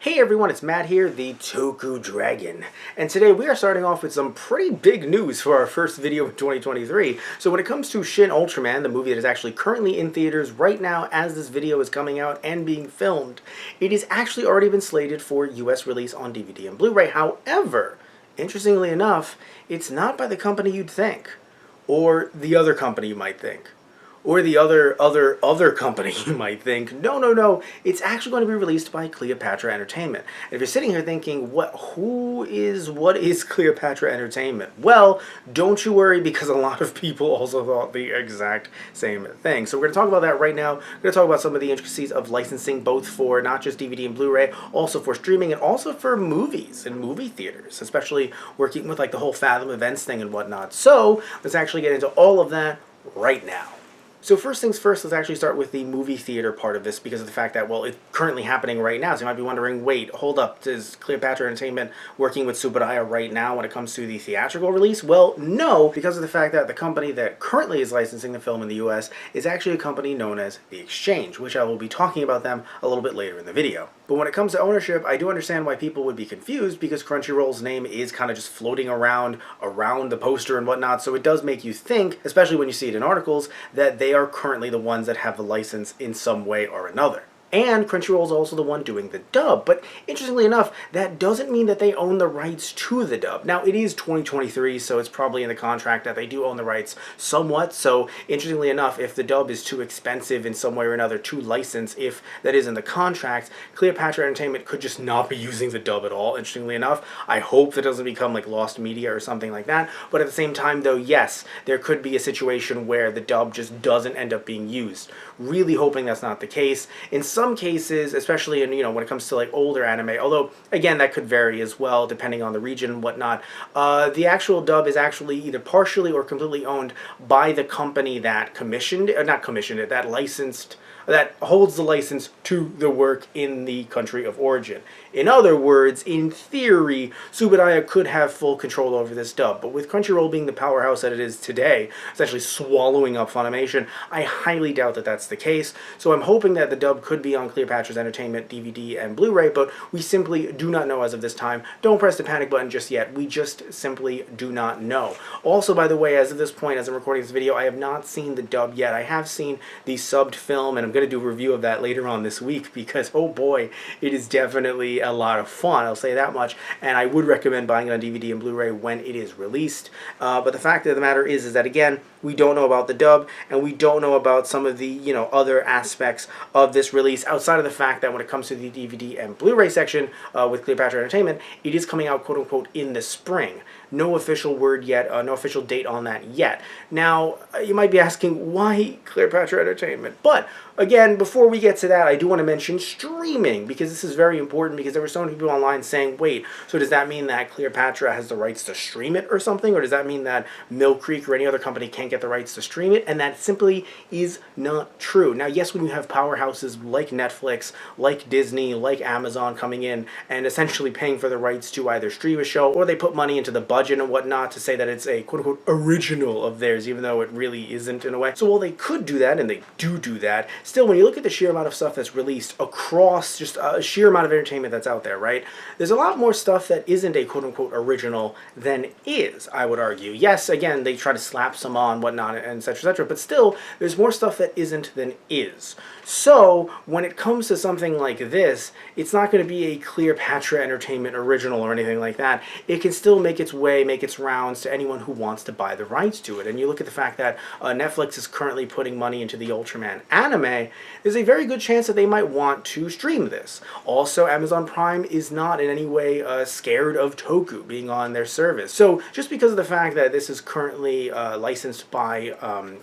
Hey everyone, it's Matt here, the TokuDragon, and today we are starting off with some pretty big news for our first video of 2023. So when it comes to Shin Ultraman, the movie that is actually currently in theaters right now as this video is coming out and being filmed, it has actually already been slated for US release on DVD and Blu-ray. However, interestingly enough, it's not by the company you'd think, or the other company you might think. Or the other company you might think. No. It's actually going to be released by Cleopatra Entertainment. And if you're sitting here thinking, what is Cleopatra Entertainment? Well, don't you worry, because a lot of people also thought the exact same thing. So we're going to talk about that right now. We're going to talk about some of the intricacies of licensing, both for not just DVD and Blu-ray, also for streaming, and also for movies and movie theaters, especially working with like the whole Fathom Events thing and whatnot. So let's actually get into all of that right now. So first things first, let's actually start with the movie theater part of this, because of the fact that, well, it's currently happening right now. So you might be wondering, wait, hold up, is Cleopatra Entertainment working with Tsuburaya right now when it comes to the theatrical release? Well, no, because of the fact that the company that currently is licensing the film in the US is actually a company known as The Exchange, which I will be talking about them a little bit later in the video. But when it comes to ownership, I do understand why people would be confused, because Crunchyroll's name is kind of just floating around the poster and whatnot, so it does make you think, especially when you see it in articles, that they are currently the ones that have the license in some way or another. And Crunchyroll is also the one doing the dub, but interestingly enough, that doesn't mean that they own the rights to the dub. Now, it is 2023, so it's probably in the contract that they do own the rights somewhat, so interestingly enough, if the dub is too expensive in some way or another to license, if that is in the contract, Cleopatra Entertainment could just not be using the dub at all, interestingly enough. I hope that doesn't become like lost media or something like that, but at the same time though, yes, there could be a situation where the dub just doesn't end up being used. Really hoping that's not the case. In some cases, especially in, when it comes to like older anime, although again that could vary as well depending on the region and whatnot, the actual dub is actually either partially or completely owned by the company that that holds the license to the work in the country of origin. In other words, in theory, Tsuburaya could have full control over this dub, but with Crunchyroll being the powerhouse that it is today, essentially swallowing up Funimation, I highly doubt that that's the case. So I'm hoping that the dub could be on Cleopatra's Entertainment DVD and Blu-ray, but we simply do not know as of this time. Don't press the panic button just yet. We just simply do not know. Also, by the way, as of this point, as I'm recording this video, I have not seen the dub yet. I have seen the subbed film, and I'm going to do a review of that later on this week, because oh boy, it is definitely a lot of fun, I'll say that much, and I would recommend buying it on DVD and Blu-ray when it is released. But the fact of the matter is that again, we don't know about the dub, and we don't know about some of the other aspects of this release outside of the fact that when it comes to the DVD and Blu-ray section with Cleopatra Entertainment, it is coming out quote-unquote in the spring. No official word yet, no official date on that yet. Now, you might be asking, why Cleopatra Entertainment? But again, before we get to that, I do want to mention streaming, because this is very important, because there were so many people online saying, wait, so does that mean that Cleopatra has the rights to stream it or something? Or does that mean that Mill Creek or any other company can't get the rights to stream it? And that simply is not true. Now, yes, when you have powerhouses like Netflix, like Disney, like Amazon coming in and essentially paying for the rights to either stream a show, or they put money into the budget and whatnot to say that it's a quote-unquote original of theirs, even though it really isn't in a way. So while they could do that, and they do that, still, when you look at the sheer amount of stuff that's released across just a sheer amount of entertainment that's out there, right? There's a lot more stuff that isn't a quote-unquote original than is, I would argue. Yes, again, they try to slap some on, whatnot, and etc., but still, there's more stuff that isn't than is. So, when it comes to something like this, it's not going to be a Cleopatra Entertainment original or anything like that. It can still make its way, make its rounds to anyone who wants to buy the rights to it. And you look at the fact that Netflix is currently putting money into the Ultraman anime, there's a very good chance that they might want to stream this. Also, Amazon Prime is not in any way scared of Toku being on their service. So, just because of the fact that this is currently licensed by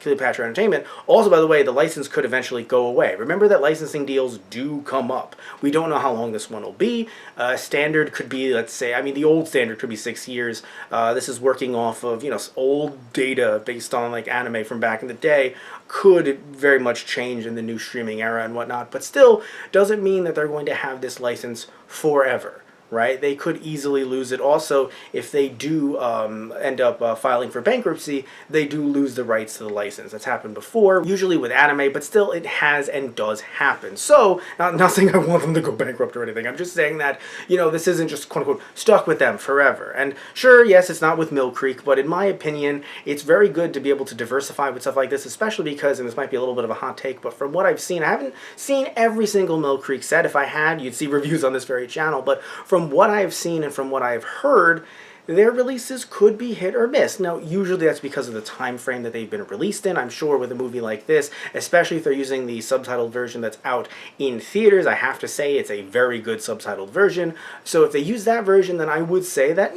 Cleopatra Entertainment, also, by the way, the license could eventually go away. Remember that licensing deals do come up. We don't know how long this one will be. Standard could be, let's say, the old standard could be 6 years. This is working off of, old data based on like anime from back in the day. Could very much change in the new streaming era and whatnot, but still doesn't mean that they're going to have this license forever. right? They could easily lose it. Also, if they do end up filing for bankruptcy, they do lose the rights to the license. That's happened before, usually with anime, but still it has and does happen. So, not saying I want them to go bankrupt or anything. I'm just saying that, this isn't just quote-unquote stuck with them forever. And sure, yes, it's not with Mill Creek, but in my opinion, it's very good to be able to diversify with stuff like this, especially because, and this might be a little bit of a hot take, but from what I've seen, I haven't seen every single Mill Creek set. If I had, you'd see reviews on this very channel, but from what I've seen and from what I've heard, their releases could be hit or miss. Now, usually that's because of the time frame that they've been released in. I'm sure with a movie like this, especially if they're using the subtitled version that's out in theaters, I have to say it's a very good subtitled version. So if they use that version, then I would say that,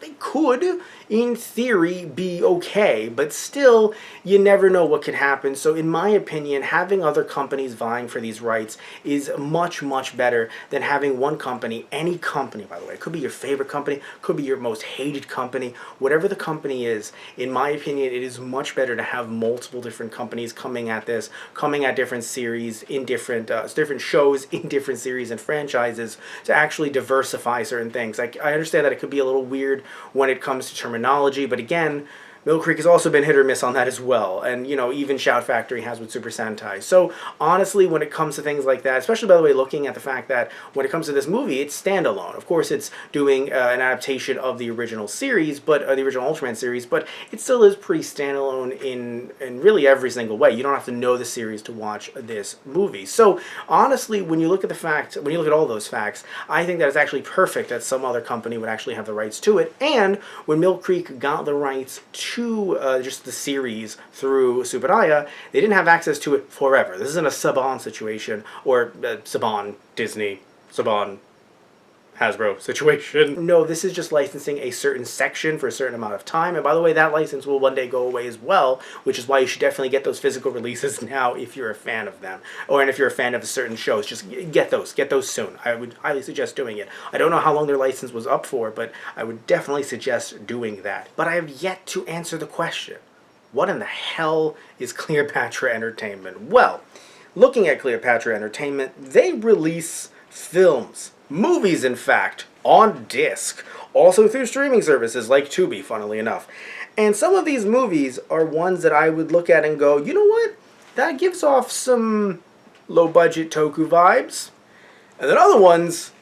they could, in theory, be okay. But still, you never know what could happen. So in my opinion, having other companies vying for these rights is much, much better than having one company, any company, by the way. It could be your favorite company, could be your most hated company, whatever the company is. In my opinion, it is much better to have multiple different companies coming at this, coming at different series in different shows in different series and franchises to actually diversify certain things. I understand that it could be a little weird when it comes to terminology, but again, Mill Creek has also been hit or miss on that as well, and even Shout Factory has with Super Sentai. So honestly, when it comes to things like that, especially by the way, looking at the fact that when it comes to this movie, it's standalone. Of course, it's doing an adaptation of the original series, but the original Ultraman series, but it still is pretty standalone in really every single way. You don't have to know the series to watch this movie. So honestly, when you look at all those facts, I think that it's actually perfect that some other company would actually have the rights to it. And when Mill Creek got the rights to just the series through Subaraya, they didn't have access to it forever. This isn't a Saban situation, or Saban, Disney, Saban, Hasbro situation. No, this is just licensing a certain section for a certain amount of time. And by the way, that license will one day go away as well, which is why you should definitely get those physical releases now if you're a fan of them. And if you're a fan of certain shows, just get those soon. I would highly suggest doing it. I don't know how long their license was up for, but I would definitely suggest doing that. But I have yet to answer the question. What in the hell is Cleopatra Entertainment? Well, looking at Cleopatra Entertainment, they release films. Movies, in fact, on disc. Also through streaming services like Tubi, funnily enough. And some of these movies are ones that I would look at and go, you know what? That gives off some low-budget toku vibes. And then other ones,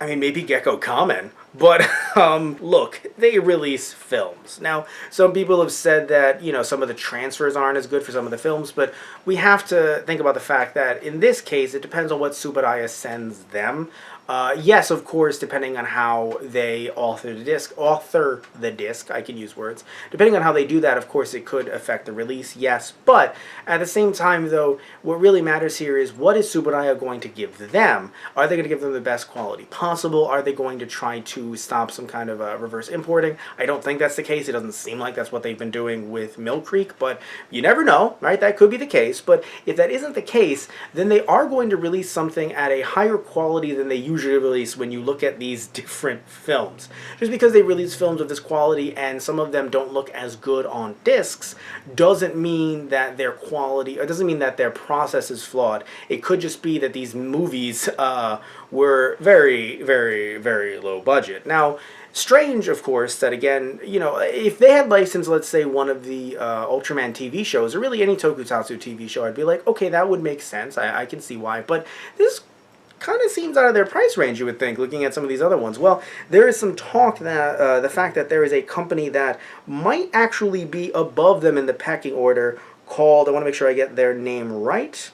maybe Gecko Kamen. But, look, they release films. Now, some people have said that, some of the transfers aren't as good for some of the films, but we have to think about the fact that, in this case, it depends on what Subaraya sends them. Yes, of course, depending on how they author the disc, I can use words. Depending on how they do that, of course, it could affect the release, yes. But at the same time, though, what really matters here is what is Subaraya going to give them? Are they going to give them the best quality possible? Are they going to try to stop some kind of reverse importing? I don't think that's the case. It doesn't seem like that's what they've been doing with Mill Creek, but you never know, right? That could be the case. But if that isn't the case, then they are going to release something at a higher quality than they usually release when you look at these different films. Just because they release films of this quality and some of them don't look as good on discs doesn't mean that their quality, or doesn't mean that their process is flawed. It could just be that these movies were very, very, very low budget. Now, strange, of course, that again, if they had licensed, let's say, one of the Ultraman TV shows, or really any tokusatsu TV show, I'd be like, okay, that would make sense. I can see why. But this kind of seems out of their price range, you would think, looking at some of these other ones. Well, there is some talk that the fact that there is a company that might actually be above them in the pecking order called, I want to make sure I get their name right.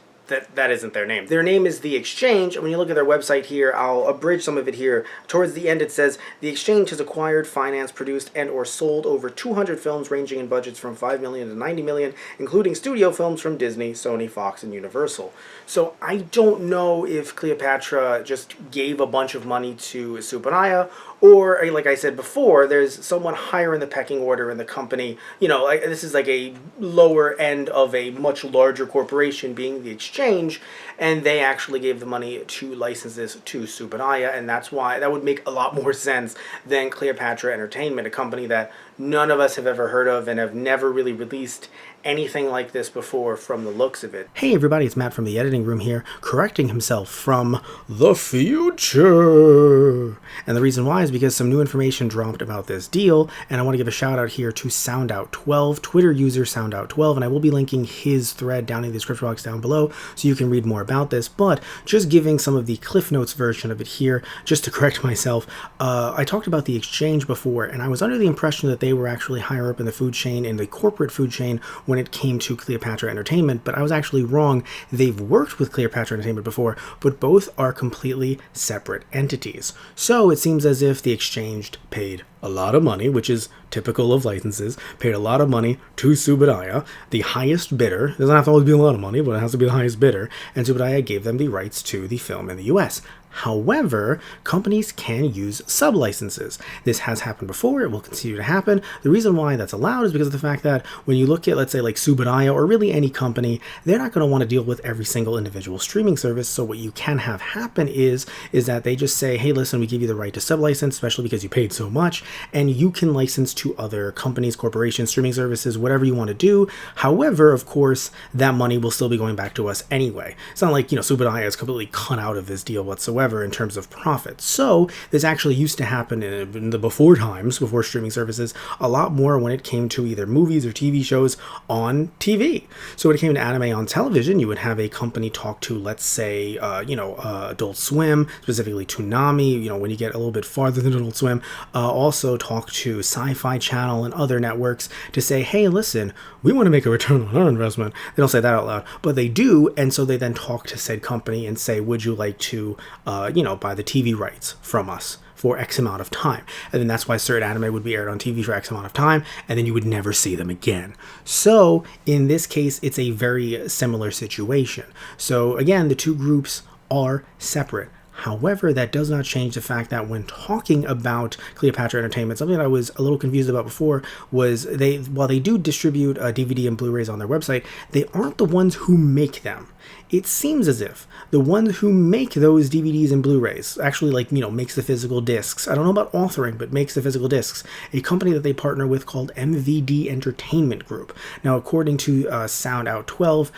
That isn't their name. Their name is The Exchange, and when you look at their website here, I'll abridge some of it here. Towards the end it says, The Exchange has acquired, financed, produced, and or sold over 200 films ranging in budgets from $5 million to $90 million, including studio films from Disney, Sony, Fox, and Universal. So I don't know if Cleopatra just gave a bunch of money to Subaraya, or, like I said before, there's someone higher in the pecking order in the company. This is like a lower end of a much larger corporation, being The Exchange, and they actually gave the money to license this to Subaraya, and that's why that would make a lot more sense than Cleopatra Entertainment, a company that none of us have ever heard of and have never really released anything like this before from the looks of it. Hey everybody, it's Matt from the editing room here, correcting himself from the future. And the reason why is because some new information dropped about this deal, and I want to give a shout out here to SoundOut12, Twitter user SoundOut12, and I will be linking his thread down in the description box down below so you can read more about this, but just giving some of the Cliff Notes version of it here, just to correct myself. I talked about the exchange before, and I was under the impression that they were actually higher up in the food chain, in the corporate food chain, when it came to Cleopatra Entertainment, but I was actually wrong. They've worked with Cleopatra Entertainment before, but both are completely separate entities. So it seems as if the exchange paid a lot of money, which is typical of licenses, paid a lot of money to Subudaya, the highest bidder. It doesn't have to always be a lot of money, but it has to be the highest bidder, and Subudaya gave them the rights to the film in the US. However, companies can use sub-licenses. This has happened before, it will continue to happen. The reason why that's allowed is because of the fact that when you look at, let's say, like Subudaya or really any company, they're not going to want to deal with every single individual streaming service, so what you can have happen is that they just say, hey, listen, we give you the right to sub-license, especially because you paid so much, and you can license to other companies, corporations, streaming services, whatever you want to do. However, of course, that money will still be going back to us anyway. It's not like, Subudaya is completely cut out of this deal whatsoever in terms of profit. So this actually used to happen in the before times, before streaming services, a lot more when it came to either movies or TV shows on TV. So when it came to anime on television, you would have a company talk to, let's say, Adult Swim, specifically Toonami, when you get a little bit farther than Adult Swim, also talk to Sci-Fi Channel and other networks to say, hey, listen, we want to make a return on our investment. They don't say that out loud, but they do, and so they then talk to said company and say, would you like to buy the TV rights from us for X amount of time. And then that's why certain anime would be aired on TV for X amount of time, and then you would never see them again. So in this case, it's a very similar situation. So again, the two groups are separate. However, that does not change the fact that when talking about Cleopatra Entertainment, something that I was a little confused about before was while they do distribute DVD and Blu-rays on their website, they aren't the ones who make them. It seems as if the ones who make those DVDs and Blu-rays actually makes the physical discs. I don't know about authoring, but makes the physical discs. A company that they partner with called MVD Entertainment Group. Now, according to SoundOut12,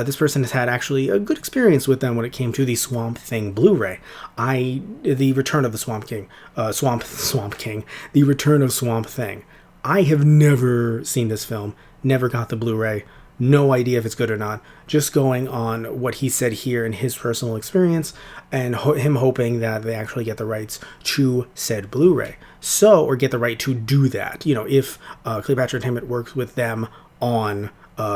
this person has had actually a good experience with them when it came to the Swamp Thing Blu-ray. The Return of the Swamp King, The Return of Swamp Thing. I have never seen this film, never got the Blu-ray. No idea if it's good or not. Just going on what he said here in his personal experience and him hoping that they actually get the rights to said Blu-ray. Or get the right to do that. If Cleopatra Entertainment works with them on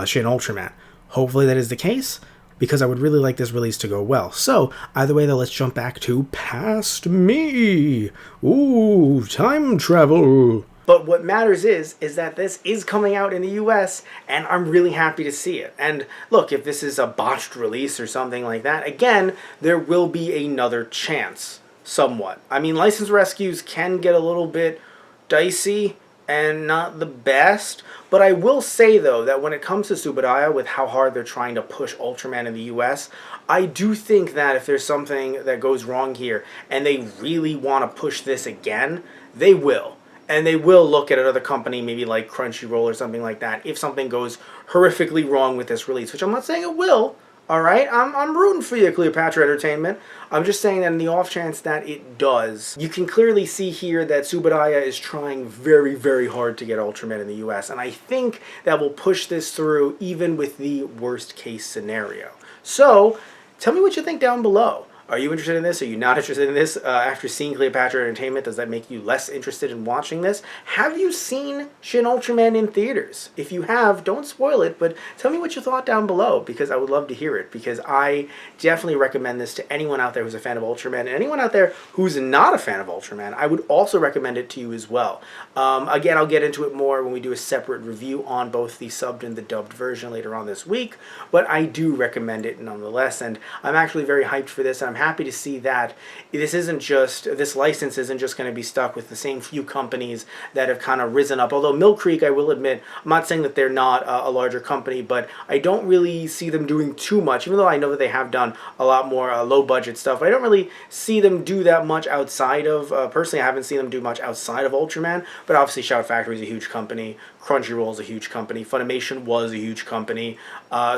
Shin Ultraman. Hopefully that is the case, because I would really like this release to go well. So, either way though, let's jump back to Past Me. Ooh, time travel. But what matters is that this is coming out in the US, and I'm really happy to see it. And look, if this is a botched release or something like that, again, there will be another chance, somewhat. I mean, license rescues can get a little bit dicey and not the best, but I will say, though, that when it comes to Subudaya, with how hard they're trying to push Ultraman in the US, I do think that if there's something that goes wrong here, and they really want to push this again, they will. And they will look at another company, maybe like Crunchyroll or something like that, if something goes horrifically wrong with this release, which I'm not saying it will. All right, I'm rooting for you, Cleopatra Entertainment. I'm just saying that in the off chance that it does, you can clearly see here that Subudaya is trying very, very hard to get Ultraman in the US, and I think that will push this through even with the worst case scenario. So, tell me what you think down below. Are you interested in this? Are you not interested in this? After seeing Cleopatra Entertainment, does that make you less interested in watching this? Have you seen Shin Ultraman in theaters? If you have, don't spoil it, but tell me what you thought down below, because I would love to hear it, because I definitely recommend this to anyone out there who's a fan of Ultraman, and anyone out there who's not a fan of Ultraman, I would also recommend it to you as well. Again, I'll get into it more when we do a separate review on both the subbed and the dubbed version later on this week, but I do recommend it nonetheless, and I'm actually very hyped for this, and I'm happy to see that this license isn't just going to be stuck with the same few companies that have kind of risen up. Although Mill Creek, I will admit, I'm not saying that they're not a larger company, but I don't really see them doing too much, even though I know that they have done a lot more low budget stuff. I don't really see them do that much outside of, personally I haven't seen them do much outside of Ultraman, but obviously Shout Factory is a huge company, Crunchyroll is a huge company, Funimation was a huge company.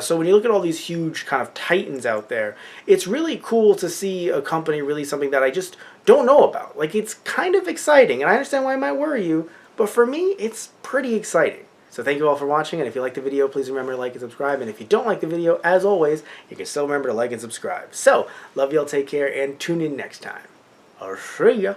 So when you look at all these huge kind of titans out there, it's really cool to see a company release something that I just don't know about. Like, it's kind of exciting, and I understand why it might worry you, but for me, it's pretty exciting. So thank you all for watching, and if you liked the video, please remember to like and subscribe, and if you don't like the video, as always, you can still remember to like and subscribe. So, love y'all, take care, and tune in next time. I'll see ya!